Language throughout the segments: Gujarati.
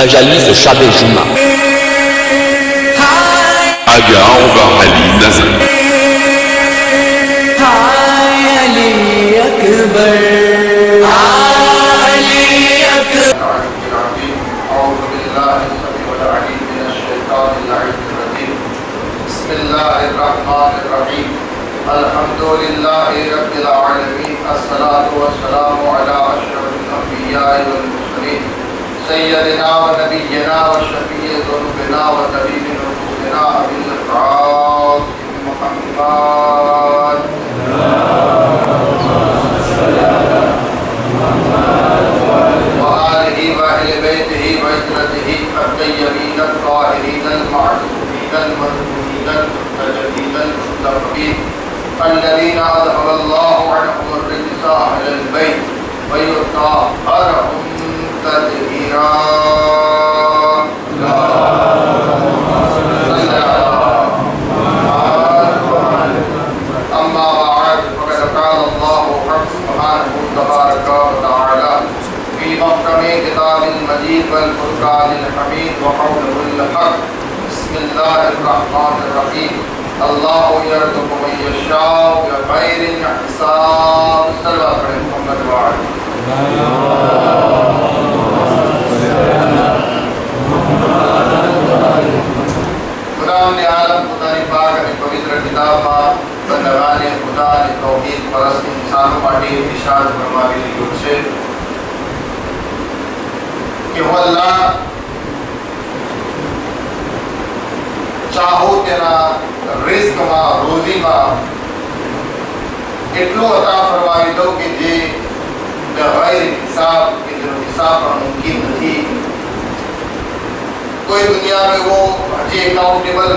majalisa Shab Juma. Aga on va Ali Nazar. Ali Akbar. الحمدللہ رب العالمین الصلاۃ والسلام علی اشرف الانبیاء والمرسلین سیدنا و نبینا و شفیع ذنوبنا و طبیب نفوسنا ابی القاسم محمد وآلہ وأہل بیتہ وعترتہ الطیبین الطاہرین المعصومین المظلومین المستجابین المستغفرین الذين أذهب الله عنهم الرجس أهل البيت ويطهرهم تطهيرا. أما بعد فقد قال الله سبحانه تبارك وتعالى في محكم كتاب المجيد والفرقان الحميد وقوله الحق. بسم الله الرحمن الرحيم. اللہ یرزق من یشاء بغیر حساب. صلوات پڑھیں محمد وعلی. خداوند عالم خدای پاک نے پوتر کتاب માં બધાને ખુદા ને તૌહીદ પરસ્ત ઇન્સાનો માટે ઇરશાદ ફરમાવી દીધું છે કે હુ અલ્લાહ ચાહો તેના રિસ્ક માં રોજી માં એટલું અતા ફરમાવી દઉં કે જે બગैर હિસાબ કે જેનો હિસાબ પણ મુમકિન નથી. કોઈ દુનિયા में वो હજી એકાઉન્ટેબલ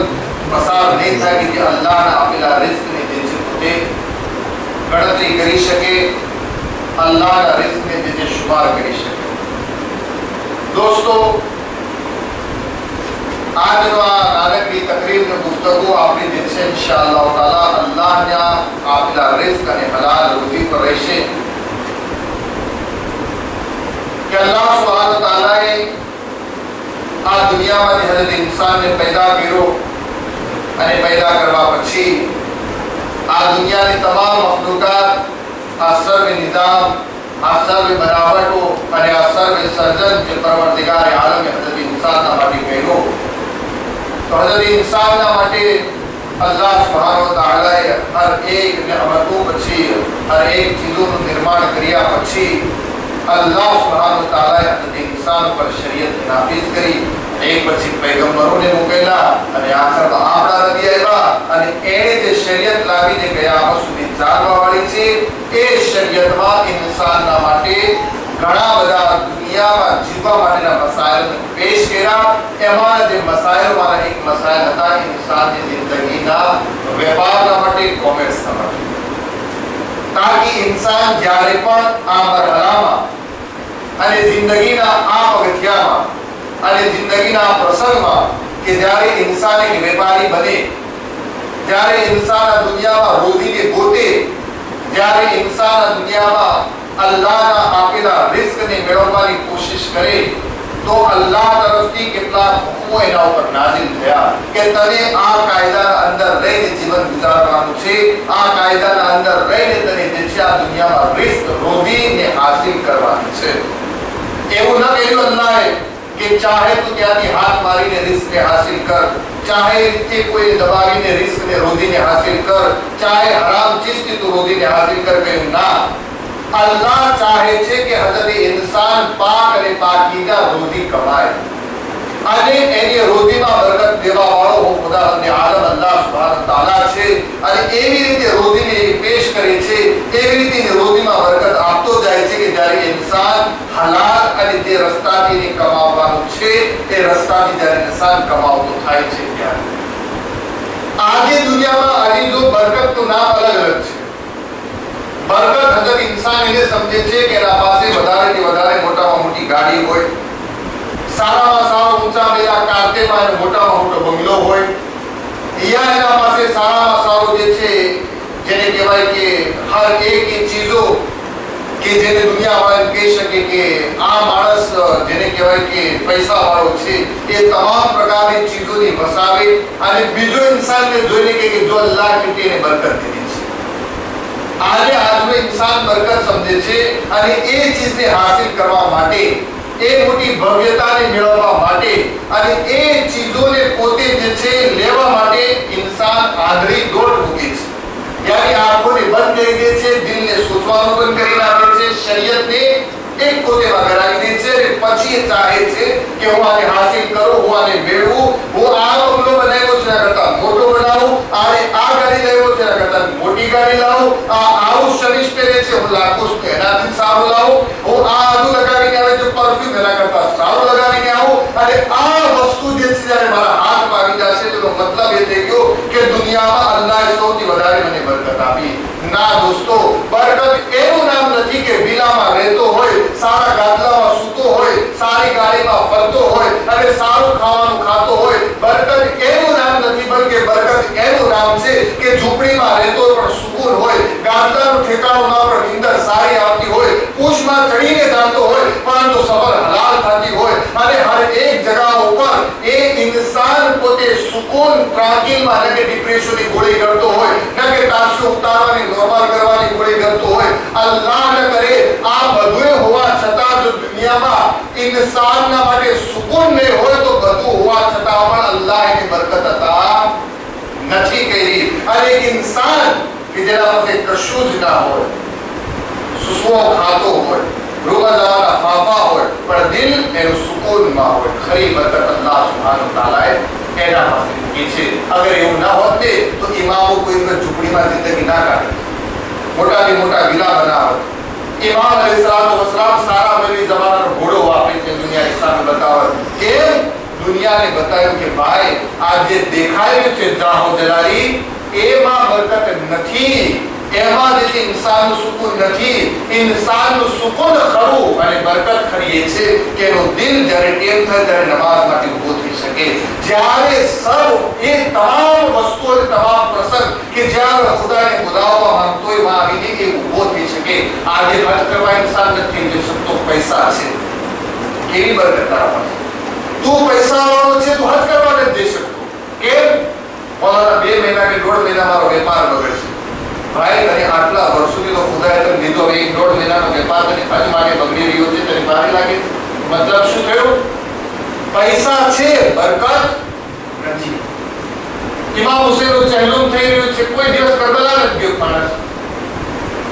પસાર નહીં થાય કે જે અલ્લાહના આપેલા રિસ્કને જે છે પોતે ગણતરી કરી શકે, અલ્લાહના રિસ્કને જે શુમાર કરી શકે. દોસ્તો, آج نانکڑی تقریب میں گفتگو આપણી જે છે ઇન્શાઅલ્લાહ તાલા અલ્લાહના આપેલા રિસ્ક અને હલાલ રોજી પર રહેશે કે અલ્લાહ સુબ્હાનહુ તાલાએ આ દુનિયામાં હઝરત ઇન્સાનને પેદા કર્યો અને પેદા કરવા પછી આ દુનિયાની તમામ મખલુકાત, આ સર્વ નિઝામ, આ સર્વ બનાવટો અને આ સર્વ સર્જન જે પરવરદિગાર આલમ હઝરત ઇન્સાનના માટે કર્યો. तो हज़रत इंसान ना माटे अल्लाह सुब्हानहु व तआलाए हर एक नेमतों पछी हर एक चीजों નું નિર્માણ કર્યા પછી અલ્લાહ સુબ્હાનહુ વ તઆલાએ હઝરત इंसान પર શરીયત નાફિઝ કરી, એક પછી પૈગંબરોને મોકલ્યા અને આખરમાં આપણા નબી આવ્યા અને એણે જે શરીયત લાવીને કયામત સુધી ચાલવા વાળી છે એ શરીયતમાં ઇન્સાનના માટે ઘણા બધા દુનિયામાં જીવવા માટેના મસાઇલને પેશ કર્યા. એમાં જે મસાઇલમાંના એક મસાઇલ હતા ઇન્સાનની જિંદગીના વેપારના માટે, કોમર્સના માટે. તાકી ઇન્સાન જ્યારે પણ આ મરહલામાં અને જિંદગીના આ પગથિયામાં અને જિંદગીના પ્રસંગમાં કે જ્યારે ઇન્સાન એક વેપારી બને, જ્યારે ઇન્સાન આ દુનિયામાં રોજીને ગોતે, જ્યારે ઇન્સાન આ દુનિયામાં અલ્લાહના આપેલા રિસ્કને મેળવવાની કોશિશ કરે તો અલ્લાહ તરફથી કેટલા હુકમો એના ઉપર નાઝિલ થયા કે તને આ કાયદાના અંદર રહીને જીવન ગુજારવાનું છે, આ કાયદાના અંદર રહીને તને જે છે આ દુનિયામાં રિસ્ક રોજીને હાસિલ કરવાની છે. એવું ન કહ્યું અલ્લાહે કે ચાહે તું ત્યાંથી હાથ મારીને રિસ્કને હાસિલ કર, ચાહે રીતે કોઈ દબાવીને રિસ્કને રોજીને હાસિલ કર, ચાહે હરામ ચીજથી તું રોજીને હાસિલ કર. કહ્યું ના, अल्लाह चाहे छे कि हजरत इंसान पाक અને પાકીઝા રોજી કમાય અને એની રોજીમાં બરકત દેવા વાળો હું ખુદાવંદ આલમ અલ્લાહ સુબ્હાનહુ તાલા છે અને એવી રીતે રોજીને પેશ કરે છે, એવી રીતે રોજીમાં બરકત આપતો જાય છે કે જ્યારે ઇન્સાન હલાલ અને જે રસ્તાથી કમાવવાનું છે એ રસ્તાથી જ્યારે ઇન્સાન કમાવતો થાય છે ત્યારે આજે દુનિયામાં આની જો બરકતનું નામ અલગ અલગ છે. બરકત હજરત ઇન્સાન એને સમજે છે કે એના પાસે વધારેથી વધારે મોટામાં મોટી ગાડી હોય, સારામાં સારો ઊંચા મેલા કારતેમાં એને મોટામાં મોટો બંગલો હોય, या એના પાસે સારામાં સારું જે છે જેને કહેવાય કે હર એક ચીજો કે કે જેને દુનિયાવાળા કહી શકે કે આ માણસ જેને કહેવાય કે પૈસાવાળો છે, એ તમામ પ્રકારની ચીજોની વસાવે અને બીજો ઇન્સાનને જોઈને કહે કે જો અલ્લાહ કેટલી એને બરકત દીધી છે. આજે આજનો ઇન્સાન બરકત સમજે છે અને એ ચીજને હાસિલ કરવા માટે, એ મોટી ભવ્યતાને મેળવવા માટે અને એ ચીજોને પોતે જે છે લેવા માટે ઇન્સાન આંધળી દોડ મૂકે છે. यानी आंखों ने बंद कर दे છે, દિલને સોચવાનું બંધ કરી નાખે છે, શરીયતને એક કોટેમાં કરાવી દે છે અને પછી એ ચાહે છે કે હું આને હાસિલ કરું, હું આને મેળવું, હું આ બંગલો બનાવ્યો છે એના કરતા મોટો બનાવું, આને આ ગાડી લાવ્યો છે એના કરતા મોટી ગાડી લાવું, આ આવું શમીઝ પહેરે છે હું લાખો એનાથી સારું લાવું, હું આ આદુ લગાવીને આવે છે પરફ્યુમ એના કરતા સારું લગાવીને આવું, અને આ વસ્તુ જે છે જ્યારે મારા હાથમાં આવી જશે તેનો મતલબ એ થઈ ગયો કે દુનિયામાં અલ્લાહે સૌથી વધારે મને બરકત આપી. ના દોસ્તો, બરકત એવું નામ નથી કે વિલામાં રહેતો હોય, સારા ગાદલામાં સૂતો હોય, સારી ગાડીમાં ફરતો હોય અને સારું ખાવાનું ખાતો હોય. બરકત એવું નામ નથી, બલકે બરકત એવું નામ છે કે ઝૂંપડીમાં રહેતો પણ સુકૂન હોય, ગાદલાનું ઠેકાણું ના પણ નીંદર સારી આવતી હોય, પૂછમાં ચડીને જાતો હોય પરંતુ સફર હલાલ થતી હોય અને હર એક જગા ઉપર એ ઇન્સાન પોતે સુકૂન ટ્રાન્કિલમાં ન કે ડિપ્રેશનની ગોળી કરતો હોય, ન કે તાસુ ઉતારવાની નોર્મલ કરવાની ગોળી કરતો હોય. અલ્લાહ ન કરે આ બધું હોવા છતાં જો દુનિયામાં ઇન્સાનના માટે સુકૂન નહીં હોય તો બધું હોવા છતાં પણ અલ્લાહ એની બરકત અતા નથી કરી. અને એક ઇન્સાન કે જેના પાસે કશું જ ના હોય, સુસવો ખાતો હોય, રોગા ફાફા હોય પણ દિલ એનું સુકૂનમાં હોય, ખરી બરકત અલ્લાહ સુબ્હાનહુ તઆલાએ એના પાસે મૂકી છે. અગર એવું ના હોત ને તો ઇમામો કોઈ ઝૂંપડીમાં જિંદગી ના કાઢે, મોટાથી મોટા વિલા બનાવે. ઇમામ અલૈહિસ્સલાતુ વસ્સલામ સારા મળી જમાનાનો ઘોડો વાપરે છે દુનિયા ઇસ્લામ બતાવે. કેમ? દુનિયાને બતાવ્યું કે ભાઈ આ જે દેખાયું છે જાહો જલાલી એમાં બરકત નથી, એમાં જે ઇન્સાનનું સુકૂન નથી. ઇન્સાનનું સુકૂન ખરું અને બરકત ખરી એ છે કે એનું દિલ જ્યારે ટેમ થાય ત્યારે નમાઝ માટે ઊભો થઈ શકે. જ્યારે સર્વ એ તમામ વસ્તુઓ તમામ પ્રસંગ કે જ્યારે ખુદાને બોલાવવા માંગતો હોય માં આવીને એ ઊભો થઈ શકે. આજે હજ કરવા ઇન્સાન નથી જઈ શકતો, પૈસા છે, કેવી બરકત તારા પાસે. તું પૈસા વાળો છે, તું હજ કરવા નથી જઈ શકતો. કેમ? મોલાના 2 મહિના કે 1.5 મહિના મારો વેપાર બગડશે. ભાઈ તને આટલા વર્ષોથી તો ખુદાએ તને લીધો, 1.5 મહિનાનો વેપાર તને હજ માટે બગડી રહ્યો છે, તને ભારે લાગે. મતલબ શું થયું? પૈસા છે, બરકત નથી. ઇમામ હુસૈનનું ચહેલુમ થઈ રહ્યું છે, કોઈ દિવસ કરબલા નથી ગયો માણસ.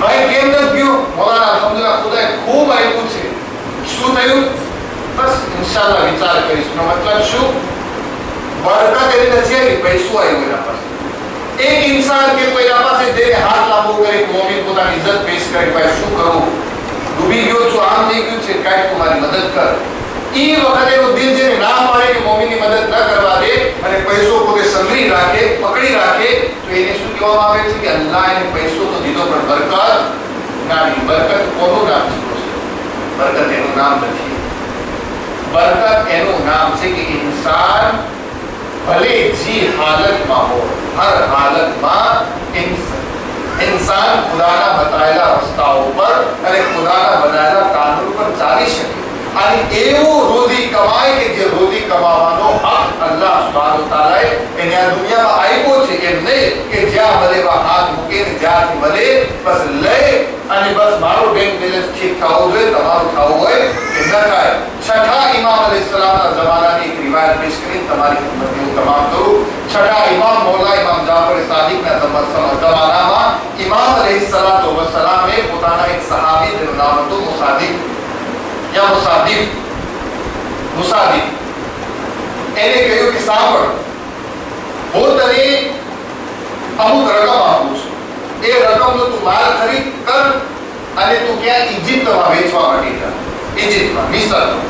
ભાઈ કેમ નથી ગયો? મોલાના અલ્હમ્દુલિલ્લાહ ખુદાએ ખૂબ આપ્યું છે. શું થયું? બસ ઇન્શાઅલ્લાહ વિચાર કરીશું. મતલબ શું? બરકત એની નથી આવી, પૈસો આવ્યો એના પાસે. એક ઇન્સાન કે કોઈના પાસે જઈને હાથ લાંબો કરી મોમિન પોતાની ઇજ્જત પેશ કરી, ભાઈ શું કરું, ડૂબી ગયો છું, આમ થઈ ગયું છે, કાંઈક તું મારી મદદ કર. એ વખતે એનું દિલ જેને ના પાડે કે મોમિનની મદદ ન કરવા દે અને પૈસો પોતે સંગ્રહી રાખે, પકડી રાખે, તો એને શું કહેવામાં આવે છે કે અલ્લાહ એને પૈસો તો દીધો પણ બરકત ના દીધી. બરકત કોનું નામ છે? બરકત એનું નામ નથી. બરકત એનું નામ છે કે ઇન્સાન ભલે જે હાલતમાં હોય, હર હાલતમાં ઇન્સાન ખુદાના બતાવેલા રસ્તાઓ પર અને ખુદાના બનાવેલા કાનૂન પર ચાલી શકે અને એવું રોજી કમાય કે જે રોજી કમાવાનો હક અલ્લાહ સુબ્હાનહુ તઆલાએ એને આ દુનિયામાં આપ્યો છે. એમ નહીં કે જ્યાં મળે હાથ મૂકે ને જ્યાંથી મળે બસ લે અને બસ મારું બેંક બેલેન્સ ઠીક થવું જોઈએ, તમારું થવું હોય કે ન થાય. છઠ્ઠા ઇમામ અલૈહિસ્સલામના જમાનાની એક રિવાયત પેશ કરી તમારી ખિદમત હું તમામ કરું. છઠ્ઠા ઇમામ મૌલા ઇમામ જાફર સાદિકના જમાનામાં ઇમામ અલૈહિસ્સલાતુ વસ્સલામે પોતાના એક સહાબી જેનું નામ હતું મુસાદિક યા મુસાદિક એને કહ્યું કે સાંભળ, હું તને અમુક રકમ આપું છું, એ રકમનો તું માલ ખરીદ કર અને તું ક્યાં ઇજિપ્તમાં વેચવા માટે જા. ઇજિપ્તમાં, મિસરમાં.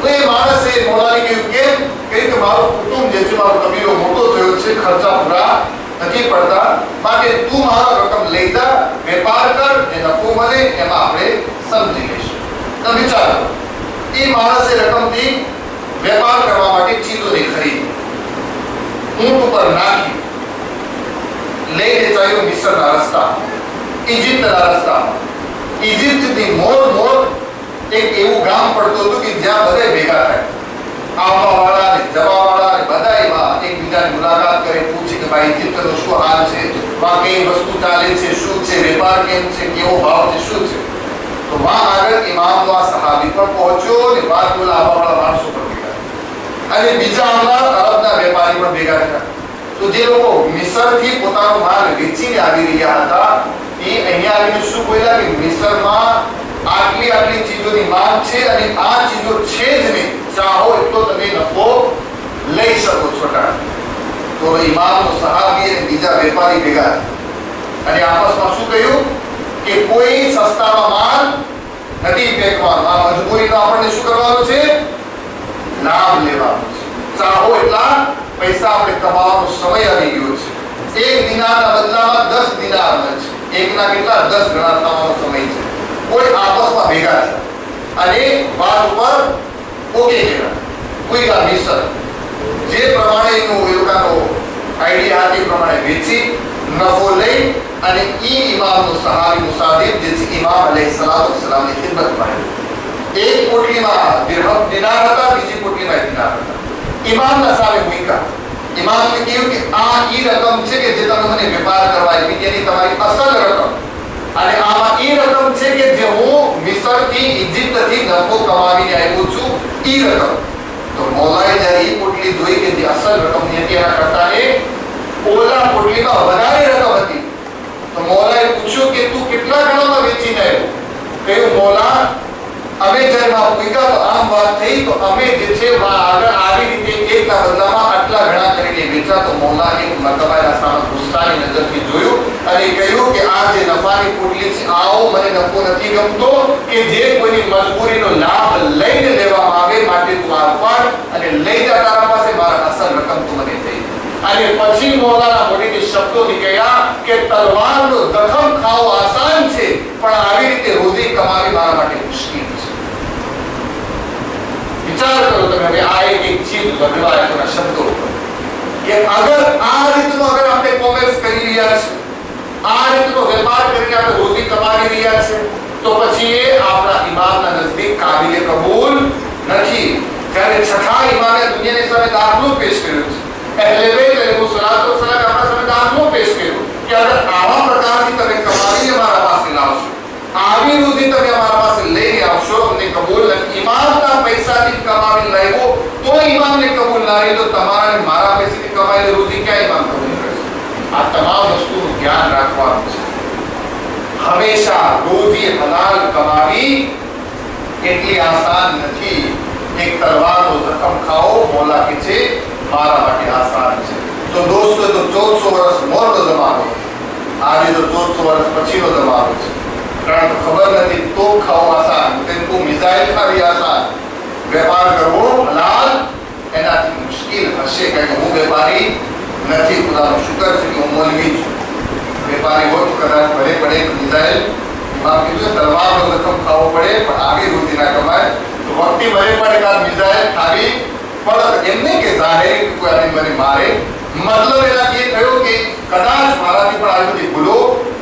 તો એ માણસે મોલાને કહ્યું કેમ? કે મારો કુટુંબ જે છે, મારો કબીલો મોટો થયો છે, ખર્ચા પૂરા નથી પડતા, માટે તું મારો રકમ લઈ જા, વેપાર કર, જે નફો મળે એમાં આપણે સમજી લઈશું. તો વિચારો, એ માણસે રકમથી વેપાર કરવા માટે ચીજોની ખરીદી, ઊંટ ઉપર નાખી લઈને ચાલ્યો મિસરના રસ્તા. ઇજિપ્તના રસ્તામાં. ઇજિપ્તથી મોર એક એવું ગામ પડતું હતું કે જ્યાં બધે ભેગા થાય, આવવાવાળા ને જવાવાળા ને બધા એમાં એકબીજાની મુલાકાત કરે, પૂછે કે ભાઈ ઇજિપ્તનો શું હાલ છે, વાકઈ વસ્તુ ચાલે છે, શું છે, વેપાર કેમ છે, કેવો ભાવ છે, શું છે. તો વહાં આગળ ઇમામનો આ સહાબી પણ પહોંચ્યો ને વાત બોલા આવવાવાળા માણસો પણ ભેગા અને બીજા આવનાર અરબના વેપારી પણ ભેગા થયા. તો જે લોકો મિસરથી પોતાનો માલ વેચીને આવી રહ્યા હતા એ અહીંયા આવીને શું બોલ્યા કે મિસરમાં આટલી ચીજોની માંગ છે અને આ ચીજો છે જ નહીં, ચાહો એટલો તમે નફો લઈ શકો છો. તો ઇમામનો સહાબી અને બીજા વેપારી ભેગા અને આપસમાં શું કહ્યું કે કોઈ સસ્તામાં માલ નથી ફેંકવાનો, આ મજબૂરીનો આપણને શું કરવાનું છે, લાભ લેવાનો છે. ચાહો એટલા પૈસા આપણે કમાવાનો સમય આવી ગયો છે. 1 દિનારના બદલામાં 10 દિનાર છે, એકના કેટલા 10 ગણા થવાનો સમય છે. કોઈ આપસમાં ભેગા છે અને વાત ઉપર ઓકે કર્યા. કોઈ આ મિસર જે પ્રમાણે એનો આઈડિયા હતી પ્રમાણે વેચી નફો લઈ અને ઇમામનો સહાબી મુસાદિબ જે છે ઇમામ અલૈહિસ્સલાતુ વસ્સલામની ખિદમતમાં એક પોટલીમાં દિનાર હતા, બીજી પોટલીમાં દિનાર હતા. ઇમામના સામે મૂક્યા. ઇમામને કહ્યું કે આ રકમ છે કે જે તમે મને વેપાર કરવા આપી તેની તમારી અસલ રકમ, અને આમાં રકમ છે કે જે હું મિસરથી ઇજિપ્તથી નફો કમાવીને આવ્યો છું રકમ. તો મૌલાએ જ્યારે પોટલી જોઈ કે જે અસલ રકમની હતી એના કરતા ઓલા પોટલીમાં વધારે રકમ હતી. તો મૌલાએ પૂછ્યું કે તું કેટલા ગણામાં વેચીને આવ્યો? કહ્યું મૌલા અમે જ્યારે માં પૂછ્યા તો આમ વાત થઈ તો અમે જે છે આગળ આવી રીતે એકના બદલામાં આટલા ઘણા કરીને વેચ્યા. તો મૌલા એક મતલબાના સામે ગુસ્સાની નજરથી જોયું અને કહ્યું કે આ જે નફાની પોટલી છે આવો મને નફો નથી ગમતો કે જે કોઈની મજબૂરીનો લાભ લઈને લેવામાં આવે, માટે તું આ ઉપાડ અને લઈ જા તારા પાસે, મારા અસલ રકમ તું મને દે. અને પછી મૌલાના મોઢેથી શબ્દો નીકળ્યા કે તલવારનો જખમ ખાવો આસાન છે પણ આવી રીતે રોજી કમાવી મારા માટે મુશ્કેલ છે. વિચાર કરો તમે હવે આ એક ચીજ બદલાયના શબ્દો કે અગર આ રીતનો આપણે કોમેન્ટ્સ કરી રહ્યા છે, આ રીતનો વેપાર કરીને આપણે રોજી કમાવી રહ્યા છે તો પછી એ આપણા ઇમામના નજદીક કાબિલે કબૂલ નથી. જ્યારે છઠ્ઠા ઇમામે દુનિયાની સામે દાખલો પેશ કર્યો છે. અહેલે બેત અલૈહિસ્સલાતુ વસ્સલામ આપણા સામે દાખલો પેશ કર્યો કે અગર આવા પ્રકારથી તમે કમાવીને મારા પાસે લાવશો, આવી રોજી તમે અમારા પાસે લઈને આવશો, અમને કબૂલ નથી. ઇમામના પૈસાથી કમાવી લાવ્યો તો ઇમામને કબૂલ ના રહી તો તમારા અને મારા પૈસાથી કમાયેલી રોજી ક્યાં ઇમામ કબૂલ કરશે? આ તમામ વસ્તુનું ધ્યાન રાખવાનું છે. હંમેશા રોજી હલાલ કમાવી એટલી આસાન નથી. એક તલવારનો જખમ ખાઓ મૌલા કે છે મારા માટે આસાન છે. તો દોસ્તો તો 1400 વર્ષ મોરનો જમાનો, આજે તો 1400 વર્ષ પછીનો જમાનો છે. કારણ કે ખબર નથી તો ખાઓ આસાન, તેનું મિસાઇલ ખાવી આસાન, વેપાર કરવો હલાલ એનાથી મુશ્કેલ હશે. કારણ કે હું વેપારી નથી, ખુદાનો શુકર છે કે હું મૌલવી છું. વેપારી હોત તો કદાચ ભલે પડે મિસાઇલ કીધું તલવારનો રકમ ખાવો પડે પણ આવી રોજી ના કમાય. તો વખતે ભલે પડે કાં મિસાઇલ ખાવી પણ એમને કે જાહેર કોઈ આને મને મારે. મતલબ એનાથી એ થયો કે કદાચ મારાથી પણ આવી બધી ભૂલો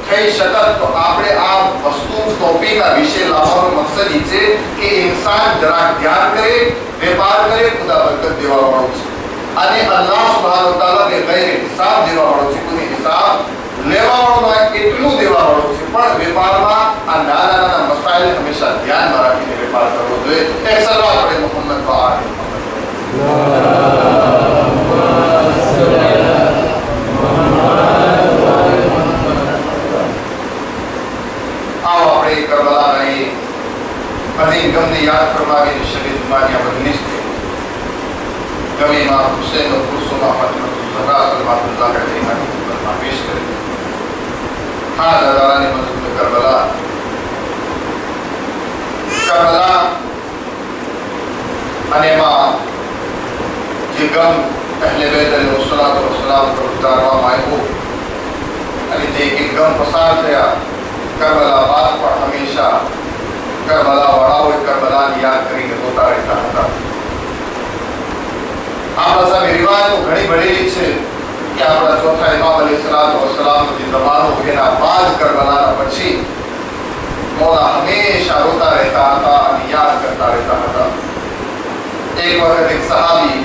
થઈ શકત. તો આપણે આ વસ્તુ ટોપિક આ વિષય લાવવાનો મકસદ એ છે કે ઇન્સાન જરાક ધ્યાન કરે, વેપાર કરે, ખુદા બરકત દેવા વાળો છે અને અલ્લાહ સુબ્હાનહુ વ તઆલા ગૈર હિસાબ દેવા વાળો છે. કોઈ હિસાબ લેવા વાળો એટલું દેવા વાળો છે. પણ વેપારમાં આ નાના મસાઇલ હંમેશા ધ્યાનમાં રાખીને વેપાર કરવો જોઈએ. એક સલાહ પડે મોહમ્મદ બાદ કરબલાની અઝીમ ગમને યાદ ફરમાવીને શહીદ માન્યા બદલીશ છે. ગમીમાં હુસૈન નો કુરસુમા ફાતિમા ઝહરા સલવાતુલ્લાહ અલૈહા પર પેશ કરે. હા દાદાની મસ્જિદ કરબલા અને એમાં જે ગમ અહેલે બેત અલૈહિસ્સલાતુ વસ્સલામ પર ઉતારવામાં આવ્યો અને જે એક ગમ પસાર થયા કરબલા બાદ પણ હંમેશા કરબલા વાળાઓ કરબલાની યાદ કરીને રોતા રહેતા હતા. આ પ્રસંગે રિવાજો ઘણી ભરેલી છે કે આપણા ચોથા ઇમામ અલૈહિસ્સલામની જમાનો એના બાદ કરબલાના પછી મોલા હંમેશા રોતા રહેતા હતા અને યાદ કરતા રહેતા હતા. એક વખત એક સહાબી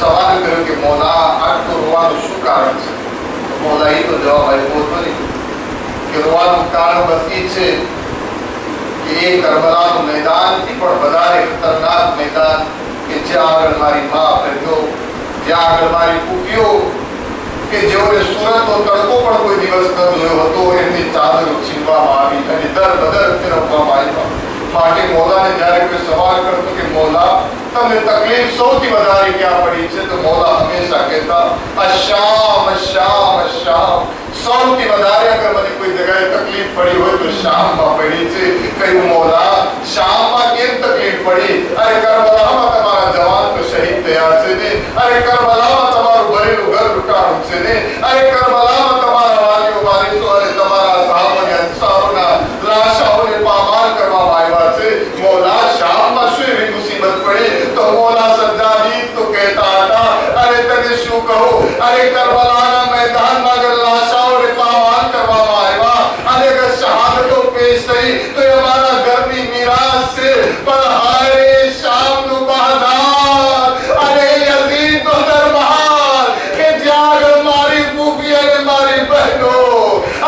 સવાલ કર્યો કે મોલા આટલું રોવાનું શું કારણ છે? મોલા એ તો જવાબ આપ્યો હતો નહીં કે રોવાનું કારણ બસ એ છે કે એ કરબલાનું મેદાનથી પણ વધારે ખતરનાક મેદાન કે જ્યાં આગળ મારી મા પહેર્યો, જ્યાં આગળ મારી ફૂફીઓ કે જેઓને સુરતનો તડકો પણ કોઈ દિવસ ન જોયો હતો એમની ચાદરો છીનવામાં આવી અને દર બદર ફેરવવામાં આવ્યા. માટે મોલાને જ્યારે કોઈ સવાલ કરતો કે મોલા તમને તકલીફ સૌથી વધારે ક્યાં પડી છે, તો મોલા હંમેશા કહેતા અશામ અશામ અશામ. સૌથી વધારે અગર મને કોઈ જગ્યાએ તકલીફ પડી હોય તો શામમાં પડી છે. કહ્યું મોલા શામમાં કેમ તકલીફ પડી? અરે કરબલામાં તમારા જવાન તો શહીદ થયા છે ને, અરે કરબલામાં તમારું ભરેલું ઘર લૂંટાણું છે ને, અરે કરબલામાં તમારા વાલીઓ વારીસો અને તમારા સાહાબાને અંસારોના લાશાઓને પામાલ કરવામાં આવ્યા છે. મોલા શામમાં શું એવી મુસીબત પડી? તો મોલા સજ્જાદી તો કહેતા હતા અરે તને શું કહું, અરે કરબલાના મેદાનમાં અગર લાશાઓને પામાલ કરવામાં આવ્યા અને અગર શહાદતો પેશ થઈ તો એ અમારા ઘરની મીરાસ છે. પણ હાય શામનું બહાદાર અને યઝીદનો દરબાર કે જ્યાં આગળ મારી ફૂફી અને મારી બહેનો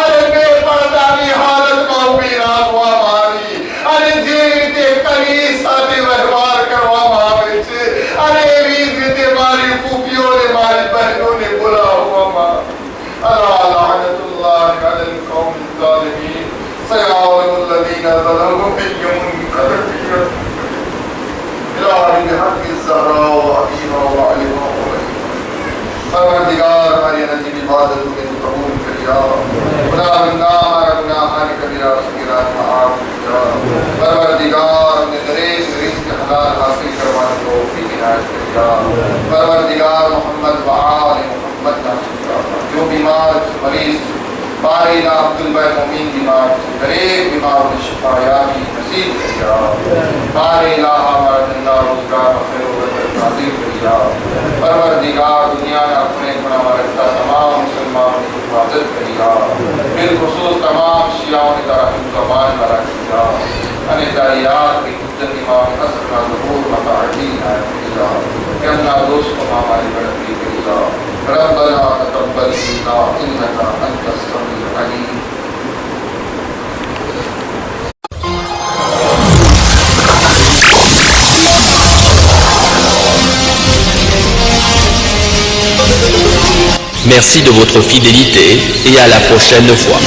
અરે બેપરદાની હાલતમાં ઊભી રાખવામાં આવી અને જે રીતે કનીઝ સાથે વ્યવહાર કરવામાં આવે છે અને એવી જ રીતે મારી ફૂફીઓ અને મારી બહેનોને બોલાવવામાં. અલા લઅનતુલ્લાહિ અલલ કૌમિ ઝાલિમીન સયઅલમુ અલ્લઝીના ઝલમુ અય્યુમ મુન્કલબિન ઇલાહી હક્કી ઝહરા વ અબીહા વ અલીહા વ परवरदिगार हमारी नजीब इबादत में तू कबूल करिया. खुदा बंदा हमारा गुनाहान कबीरा सगीरा माफ करिया. परवरदिगार ने दरेक रिज़्क़ हलाल हासिल करवाने को तौफीक इनायत करिया. परवरदिगार मोहम्मद व आल मोहम्मद का जो बीमार मरीज बारीना अब्दुल भाई मोमीन बीमार दरेक बीमार को शिफायाबी नसीब करिया. बारे इलाहा हमारा जिंदा रोजगार खैर व बरकत नाज़िल करिया. परवरदिगार दुनिया में अपने गुनाह रखता तमाम मुसलमानों की हिफाजत करिया. बिलखुसूस तमाम शियाओं ने तरह ज़बान वाला किया અને તારી યાદની મુદ્દતીમાં અસરના ઝહૂર મતાઅડી ઇનાયત કરિયા. કે અપના દોસ્તોમાં हमारी गणतरी करिया. रब्बना तक़ब्बल मिन्ना इन्नका अंतस Samiul Aleem. Merci de votre fidélité et à la prochaine fois.